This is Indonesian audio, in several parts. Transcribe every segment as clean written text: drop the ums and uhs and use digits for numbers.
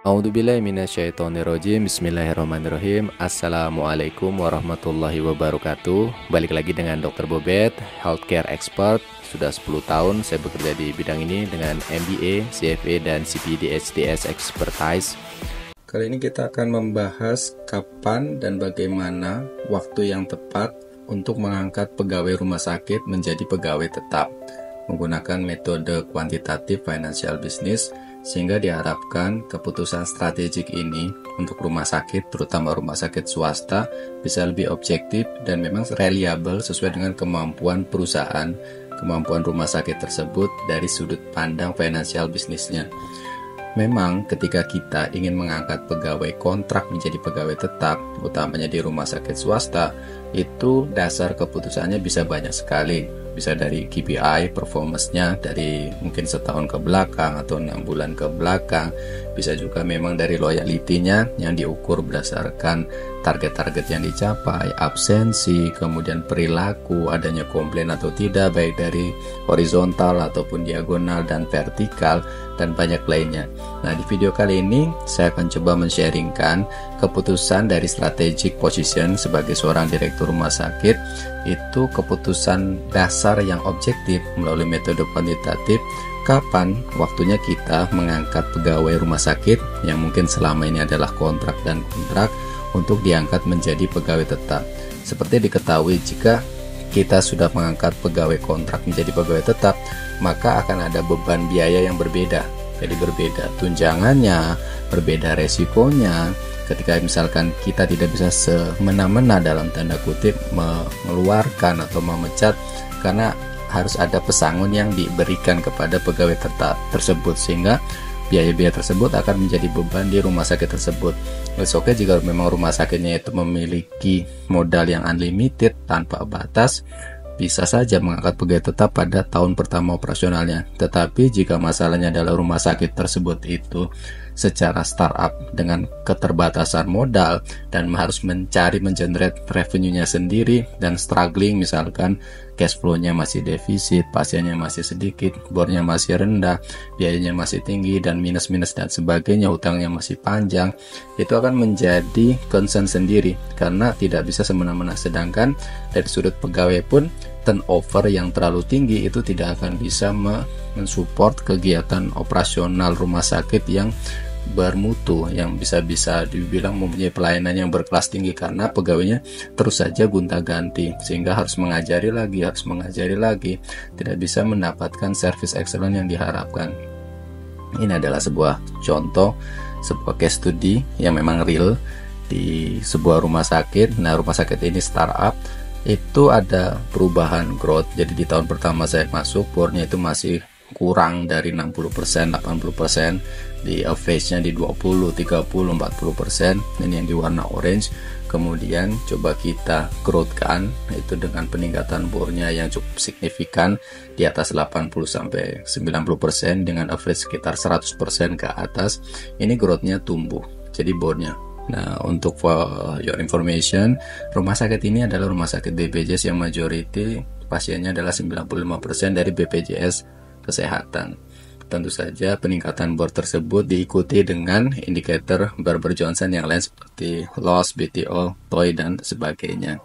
A'udzubillahi minasyaitonirrajim. Bismillahirrahmanirrahim. Assalamualaikum warahmatullahi wabarakatuh. Balik lagi dengan Dr. Bobet, healthcare expert. Sudah 10 tahun saya bekerja di bidang ini dengan MBA, CFA, dan CPD HTS Expertise. Kali ini kita akan membahas kapan dan bagaimana waktu yang tepat untuk mengangkat pegawai rumah sakit menjadi pegawai tetap menggunakan metode kuantitatif financial business, sehingga diharapkan keputusan strategik ini untuk rumah sakit, terutama rumah sakit swasta, bisa lebih objektif dan memang reliable sesuai dengan kemampuan perusahaan, kemampuan rumah sakit tersebut dari sudut pandang financial bisnisnya. Memang ketika kita ingin mengangkat pegawai kontrak menjadi pegawai tetap, utamanya di rumah sakit swasta, itu dasar keputusannya bisa banyak sekali. Bisa dari KPI, performance-nya dari mungkin setahun ke belakang atau 6 bulan ke belakang. Bisa juga memang dari loyalty-nya yang diukur berdasarkan target-target yang dicapai, absensi, kemudian perilaku, adanya komplain atau tidak, baik dari horizontal ataupun diagonal dan vertikal, dan banyak lainnya. Nah, di video kali ini saya akan coba men-sharingkan keputusan dari strategic position sebagai seorang direktur rumah sakit. Itu keputusan dasar yang objektif melalui metode kuantitatif kapan waktunya kita mengangkat pegawai rumah sakit yang mungkin selama ini adalah kontrak dan kontrak untuk diangkat menjadi pegawai tetap. Seperti diketahui, jika kita sudah mengangkat pegawai kontrak menjadi pegawai tetap, maka akan ada beban biaya yang berbeda. Jadi berbeda tunjangannya, berbeda resikonya. Ketika misalkan kita tidak bisa semena-mena dalam tanda kutip mengeluarkan atau memecat, karena harus ada pesangon yang diberikan kepada pegawai tetap tersebut, sehingga biaya-biaya tersebut akan menjadi beban di rumah sakit tersebut. Oke, jika memang rumah sakitnya itu memiliki modal yang unlimited tanpa batas, bisa saja mengangkat pegawai tetap pada tahun pertama operasionalnya. Tetapi jika masalahnya adalah rumah sakit tersebut itu secara startup dengan keterbatasan modal dan harus mencari mengenerate revenue-nya sendiri dan struggling, misalkan cash flow-nya masih defisit, pasiennya masih sedikit, bornya masih rendah, biayanya masih tinggi dan minus-minus dan sebagainya, hutangnya masih panjang, itu akan menjadi concern sendiri karena tidak bisa semena-mena. Sedangkan dari sudut pegawai pun turnover yang terlalu tinggi itu tidak akan bisa mensupport kegiatan operasional rumah sakit yang bermutu, yang bisa dibilang mempunyai pelayanan yang berkelas tinggi, karena pegawainya terus saja gonta-ganti, sehingga harus mengajari lagi, tidak bisa mendapatkan service excellent yang diharapkan. Ini adalah sebuah contoh, sebuah case study yang memang real di sebuah rumah sakit. Nah, rumah sakit ini startup, itu ada perubahan growth. Jadi di tahun pertama saya masuk, bornya itu masih kurang dari 60%, 80%, di average-nya di 20, 30, 40%. Ini yang di warna orange. Kemudian coba kita growth-kan itu dengan peningkatan bornya yang cukup signifikan di atas 80 sampai 90% dengan average sekitar 100% ke atas. Ini growth-nya tumbuh. Jadi bornya. Nah, untuk for your information, rumah sakit ini adalah rumah sakit BPJS yang majority pasiennya adalah 95% dari BPJS Kesehatan. Tentu saja peningkatan bor tersebut diikuti dengan indikator Barber Johnson yang lain seperti loss, BTO, TOI, dan sebagainya.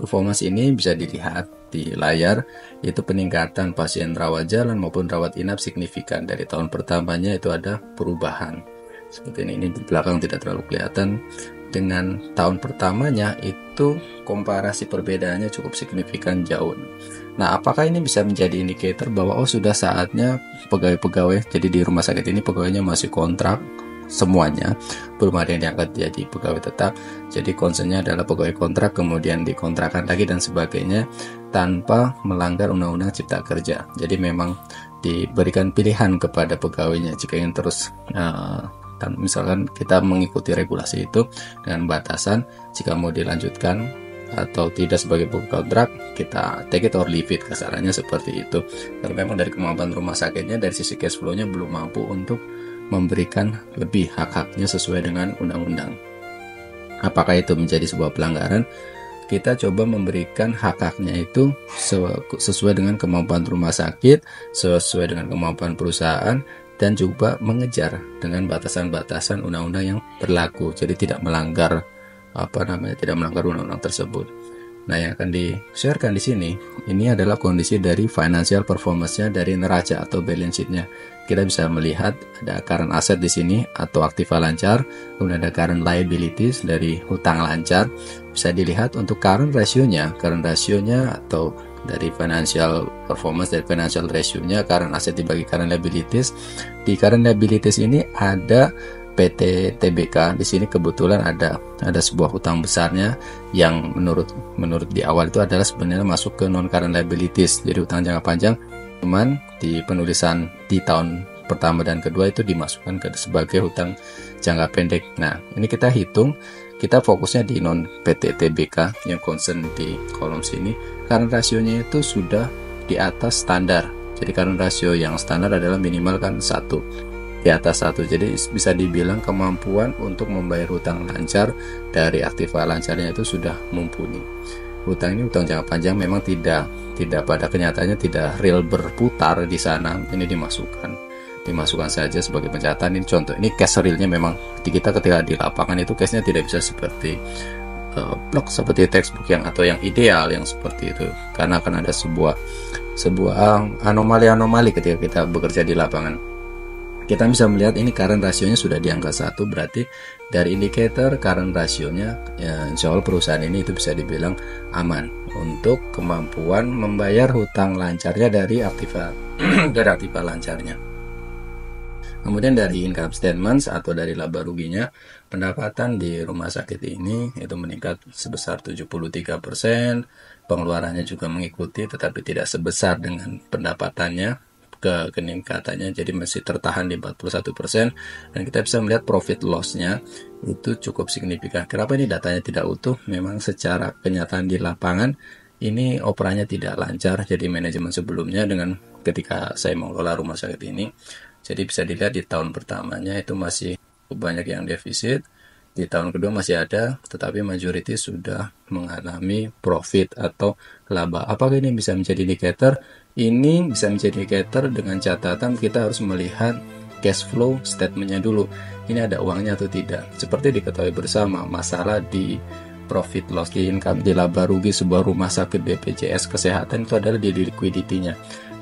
Performance ini bisa dilihat di layar, yaitu peningkatan pasien rawat jalan maupun rawat inap signifikan. Dari tahun pertamanya itu ada perubahan. Seperti ini di belakang tidak terlalu kelihatan. Dengan tahun pertamanya itu komparasi perbedaannya cukup signifikan jauh. Nah, apakah ini bisa menjadi indikator bahwa sudah saatnya pegawai-pegawai, jadi di rumah sakit ini pegawainya masih kontrak semuanya, belum ada yang diangkat jadi pegawai tetap. Jadi concernnya adalah pegawai kontrak kemudian dikontrakkan lagi dan sebagainya tanpa melanggar Undang-Undang Cipta Kerja. Jadi memang diberikan pilihan kepada pegawainya jika ingin terus dan misalkan kita mengikuti regulasi itu dengan batasan jika mau dilanjutkan atau tidak sebagai pegawai kontrak, kita take it or leave it, kasarannya seperti itu. Karena memang dari kemampuan rumah sakitnya dari sisi cash flow-nya belum mampu untuk memberikan lebih hak-haknya sesuai dengan undang-undang. Apakah itu menjadi sebuah pelanggaran? Kita coba memberikan hak-haknya itu sesuai dengan kemampuan rumah sakit, sesuai dengan kemampuan perusahaan, dan juga mengejar dengan batasan-batasan undang-undang yang berlaku. Jadi tidak melanggar tidak melanggar undang-undang tersebut. Nah, yang akan di-sharekan di sini, ini adalah kondisi dari financial performance-nya dari neraca atau balance sheet-nya. Kita bisa melihat ada current asset di sini atau aktiva lancar, kemudian ada current liabilities dari hutang lancar. Bisa dilihat untuk current ratio-nya atau dari financial performance, dari financial ratio-nya, current asset dibagi current liabilities. Di current liabilities ini ada PT TBK. Di sini kebetulan ada sebuah hutang besarnya yang menurut di awal itu adalah sebenarnya masuk ke non current liabilities, jadi hutang jangka panjang, cuman di penulisan di tahun pertama dan kedua itu dimasukkan sebagai hutang jangka pendek. Nah, ini kita hitung, kita fokusnya di non PT TBK yang concern di kolom sini. Current rasionya itu sudah di atas standar. Jadi current rasio yang standar adalah minimal kan 1, di atas 1. Jadi bisa dibilang kemampuan untuk membayar hutang lancar dari aktiva lancarnya itu sudah mumpuni. Hutang ini hutang jangka panjang, memang tidak pada kenyataannya tidak real berputar di sana. Ini dimasukkan saja sebagai pencatatan. Ini contoh, ini cash realnya memang kita ketika di lapangan itu cashnya tidak bisa seperti blok seperti textbook yang ideal yang seperti itu, karena akan ada sebuah anomali ketika kita bekerja di lapangan. Kita bisa melihat ini current rasionya sudah di angka 1, berarti dari indikator current rasionya ya, insya Allah perusahaan ini itu bisa dibilang aman untuk kemampuan membayar hutang lancarnya dari aktiva lancarnya. Kemudian dari income statements atau dari laba ruginya, pendapatan di rumah sakit ini itu meningkat sebesar 73%, pengeluarannya juga mengikuti tetapi tidak sebesar dengan pendapatannya keningkatannya, jadi masih tertahan di 41%. Dan kita bisa melihat profit loss-nya itu cukup signifikan. Kenapa ini datanya tidak utuh? Memang secara kenyataan di lapangan ini operasinya tidak lancar. Jadi manajemen sebelumnya dengan ketika saya mengelola rumah sakit ini, jadi bisa dilihat di tahun pertamanya itu masih banyak yang defisit, di tahun kedua masih ada, tetapi majority sudah mengalami profit atau laba. Apakah ini bisa menjadi indikator? Ini bisa menjadi indikator dengan catatan kita harus melihat cash flow statementnya dulu. Ini ada uangnya atau tidak. Seperti diketahui bersama, masalah di profit loss, di income, di laba rugi sebuah rumah sakit BPJS Kesehatan itu adalah di liquidity-nya.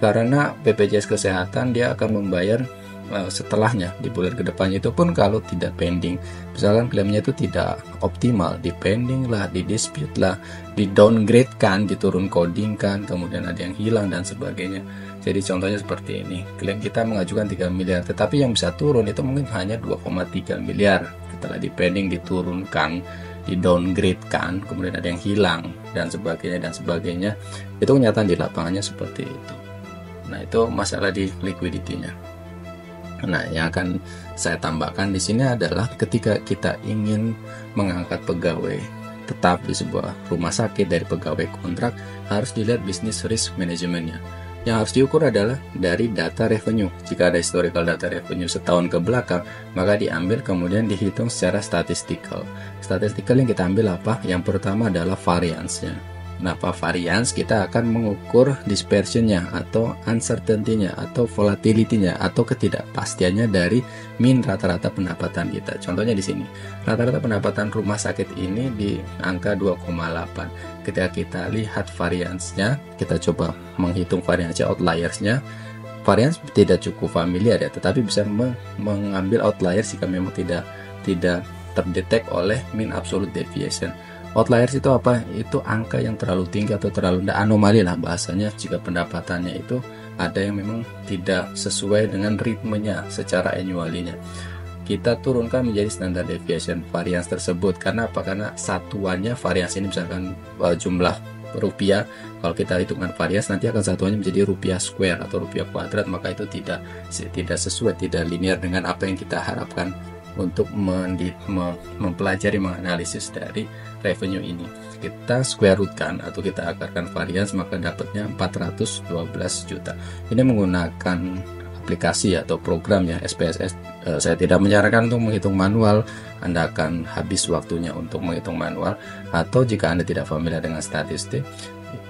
Karena BPJS Kesehatan dia akan membayar setelahnya di bulan kedepannya, itu pun kalau tidak pending, misalkan klaimnya itu tidak optimal, di pending lah, di dispute lah, di downgrade kan, diturun coding kan, kemudian ada yang hilang dan sebagainya. Jadi contohnya seperti ini, klaim kita mengajukan 3 miliar tetapi yang bisa turun itu mungkin hanya 2,3 miliar setelah di pending, diturunkan, di downgrade kan, kemudian ada yang hilang dan sebagainya. Itu kenyataan di lapangannya seperti itu. Nah, itu masalah di liquidity-nya. Nah, yang akan saya tambahkan di sini adalah ketika kita ingin mengangkat pegawai tetap di sebuah rumah sakit dari pegawai kontrak, harus dilihat bisnis risk manajemennya. Yang harus diukur adalah dari data revenue. Jika ada historical data revenue setahun ke belakang, maka diambil kemudian dihitung secara statistikal. Statistikal yang kita ambil apa? Yang pertama adalah variance-nya. Nah, variance kita akan mengukur dispersionnya atau uncertainty-nya atau volatility-nya atau ketidakpastiannya dari min rata-rata pendapatan kita. Contohnya di sini, rata-rata pendapatan rumah sakit ini di angka 2,8. Ketika kita lihat variance-nya, kita coba menghitung variance outliers-nya. Variance tidak cukup familiar ya, tetapi bisa mengambil outliers jika memang tidak terdetek oleh mean absolute deviation. Outliers itu apa? Itu angka yang terlalu tinggi atau terlalu rendah, anomali lah bahasanya, jika pendapatannya itu ada yang memang tidak sesuai dengan ritmenya secara annually-nya. Kita turunkan menjadi standard deviation variance tersebut. Karena apa? Karena satuannya variance ini misalkan jumlah rupiah, kalau kita hitungkan variance nanti akan satuannya menjadi rupiah square atau rupiah kuadrat, maka itu tidak sesuai, tidak linear dengan apa yang kita harapkan untuk mempelajari, menganalisis dari revenue ini. Kita square rootkan atau kita akarkan variance, maka dapatnya 412 juta. Ini menggunakan aplikasi atau program ya, SPSS. Saya tidak menyarankan untuk menghitung manual. Anda akan habis waktunya untuk menghitung manual, atau jika Anda tidak familiar dengan statistik,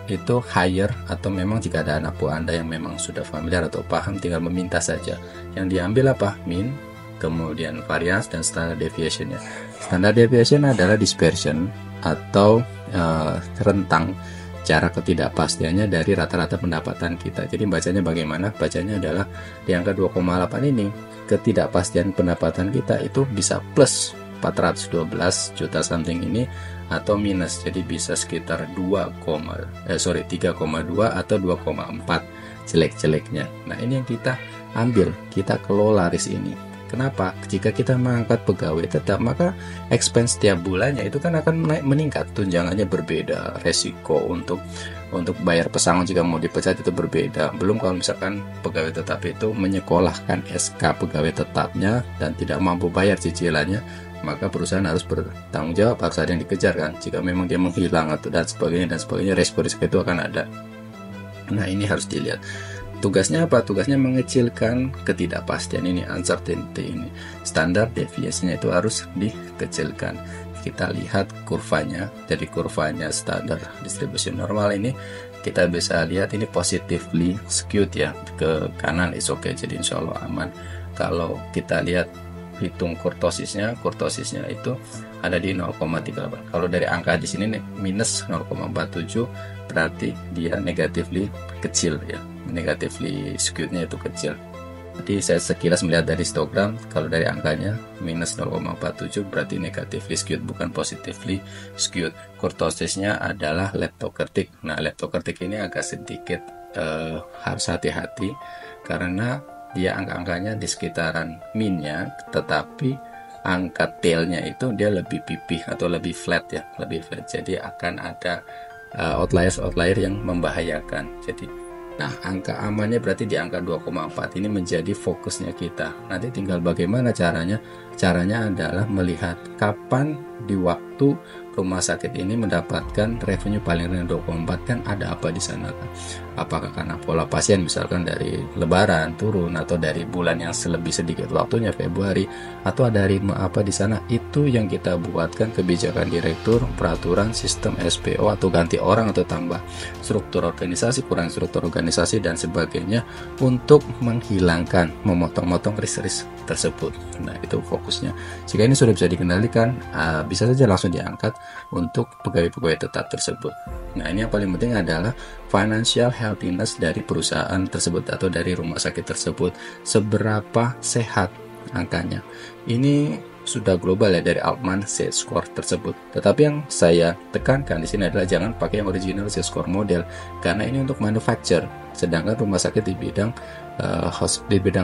itu higher, atau memang jika ada anak buah Anda yang memang sudah familiar atau paham, tinggal meminta saja. Yang diambil apa? Mean, kemudian variance, dan standard deviation-nya. Standard deviation adalah dispersion atau rentang cara ketidakpastiannya dari rata-rata pendapatan kita. Jadi bacanya bagaimana? Bacanya adalah di angka 2,8 ini, ketidakpastian pendapatan kita itu bisa plus 412 juta something ini, atau minus, jadi bisa sekitar 3,2 atau 2,4 jelek-jeleknya. Nah, ini yang kita ambil, kita kelola risk ini. Kenapa? Jika kita mengangkat pegawai tetap, maka expense tiap bulannya itu kan akan meningkat, tunjangannya berbeda, resiko untuk bayar pesangon jika mau dipecat itu berbeda. Belum kalau misalkan pegawai tetap itu menyekolahkan SK pegawai tetapnya dan tidak mampu bayar cicilannya, maka perusahaan harus bertanggung jawab, harus ada yang dikejar kan. Jika memang dia menghilang atau dan sebagainya, resiko itu akan ada. Nah, ini harus dilihat. Tugasnya apa? Tugasnya mengecilkan ketidakpastian ini, uncertainty ini. Standar deviasinya itu harus dikecilkan. Kita lihat kurvanya. Dari kurvanya standar distribution normal ini, kita bisa lihat ini positively skewed ya, ke kanan is okay, jadi insya Allah aman. Kalau kita lihat hitung kurtosisnya itu ada di 0,38. Kalau dari angka di sini minus 0,47, berarti dia negatively kecil ya, negatively skewed-nya itu kecil. Jadi saya sekilas melihat dari histogram, kalau dari angkanya minus 0,47 berarti negatively skewed, bukan positively skewed. Kurtosisnya adalah leptokertik. Nah, leptokertik ini agak sedikit harus hati-hati karena dia angka-angkanya di sekitaran minnya, tetapi angka tailnya itu dia lebih pipih atau lebih flat ya, lebih flat. Jadi akan ada outlier yang membahayakan. Jadi, nah, angka amannya berarti di angka 2,4 ini menjadi fokusnya kita. Nanti tinggal bagaimana caranya. Caranya adalah melihat kapan di waktu rumah sakit ini mendapatkan revenue paling rendah 2,4, kan ada apa di sana kan? Apakah karena pola pasien misalkan dari lebaran turun, atau dari bulan yang lebih sedikit waktunya Februari, atau dari apa di sana? Itu yang kita buatkan kebijakan direktur, peraturan, sistem SPO, atau ganti orang atau tambah struktur organisasi, kurang struktur organisasi dan sebagainya, untuk menghilangkan, memotong-motong risk-risk tersebut. Nah, itu fokusnya. Jika ini sudah bisa dikendalikan, bisa saja langsung diangkat untuk pegawai-pegawai tetap tersebut. Nah, ini yang paling penting adalah financial healthiness dari perusahaan tersebut atau dari rumah sakit tersebut, seberapa sehat angkanya. Ini sudah global ya, dari Altman Z-score tersebut. Tetapi yang saya tekankan di sini adalah jangan pakai yang original Z-score model, karena ini untuk manufacture. Sedangkan rumah sakit di bidang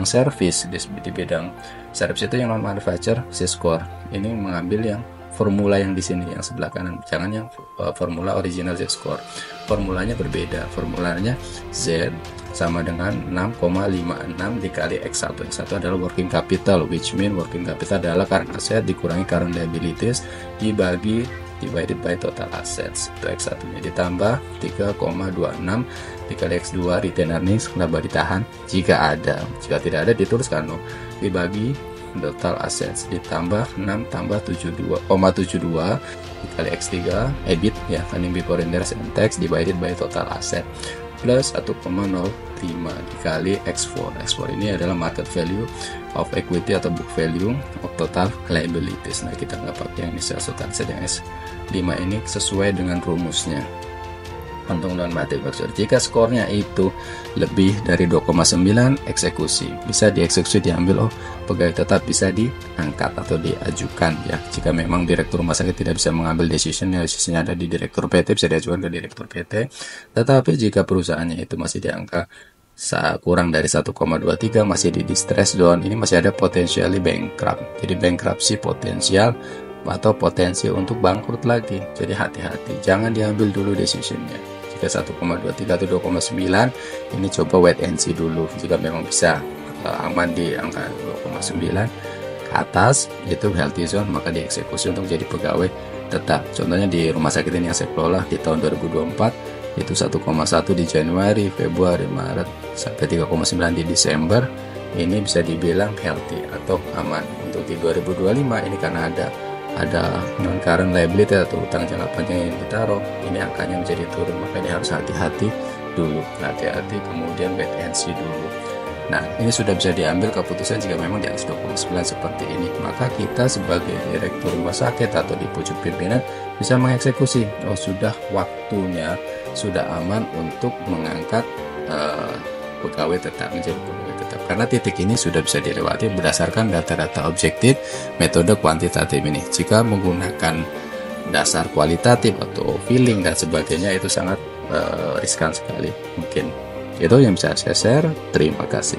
service, di bidang service itu yang non manufacture Z-score. Ini mengambil yang formula yang di sini yang sebelah kanan, jangan yang formula original Z-score. Formulanya berbeda. Formulanya Z sama dengan 6,56 dikali X1. X1 adalah working capital, which mean working capital adalah current asset dikurangi current liabilities divided by total assets. Itu X1 nya, ditambah 3,26 dikali X2 retained earnings, kenapa ditahan jika ada, jika tidak ada dituliskan no, dibagi total assets, ditambah 6 tambah 72,72 dikali X3 EBIT ya, earning before interest and tax divided by total asset, plus 1,05 dikali X4. X4 ini adalah market value of equity atau book value of total liabilities. Nah, kita nggak pakai yang ini sales total asset, yang S5 ini sesuai dengan rumusnya. Untung dan mati maksud. Jika skornya itu lebih dari 2,9, eksekusi. Bisa dieksekusi, diambil, pegawai tetap bisa diangkat atau diajukan ya. Jika memang direktur rumah sakit tidak bisa mengambil decisionnya ada di direktur PT, bisa diajukan ke direktur PT. Tetapi jika perusahaannya itu masih di angka kurang dari 1,23, masih di distress zone, ini masih ada potentially bankrupt. Jadi bankruptcy potensial atau potensi untuk bangkrut lagi. Jadi hati-hati, jangan diambil dulu decisionnya. Jika 1,23 atau 2,9, ini coba wait and see dulu. Jika memang bisa aman di angka 2,9 ke atas, itu healthy zone, maka dieksekusi untuk jadi pegawai tetap. Contohnya di rumah sakit ini yang saya kelola di tahun 2024, itu 1,1 di Januari, Februari, Maret, sampai 3,9 di Desember. Ini bisa dibilang healthy atau aman. Untuk di 2025 ini karena ada ada non current liability atau utang jangka panjang yang ditaruh, ini angkanya menjadi turun, makanya harus hati-hati dulu, hati-hati, kemudian wait and see dulu. Nah, ini sudah bisa diambil keputusan jika memang di atas 29 seperti ini. Maka kita sebagai direktur rumah sakit atau di pucuk pimpinan bisa mengeksekusi. Oh, sudah waktunya, sudah aman untuk mengangkat pegawai tetap menjadi pegawai tetap. Karena titik ini sudah bisa dilewati berdasarkan data-data objektif metode kuantitatif ini. Jika menggunakan dasar kualitatif atau feeling dan sebagainya, itu sangat riskan sekali. Mungkin itu yang bisa saya share. Terima kasih.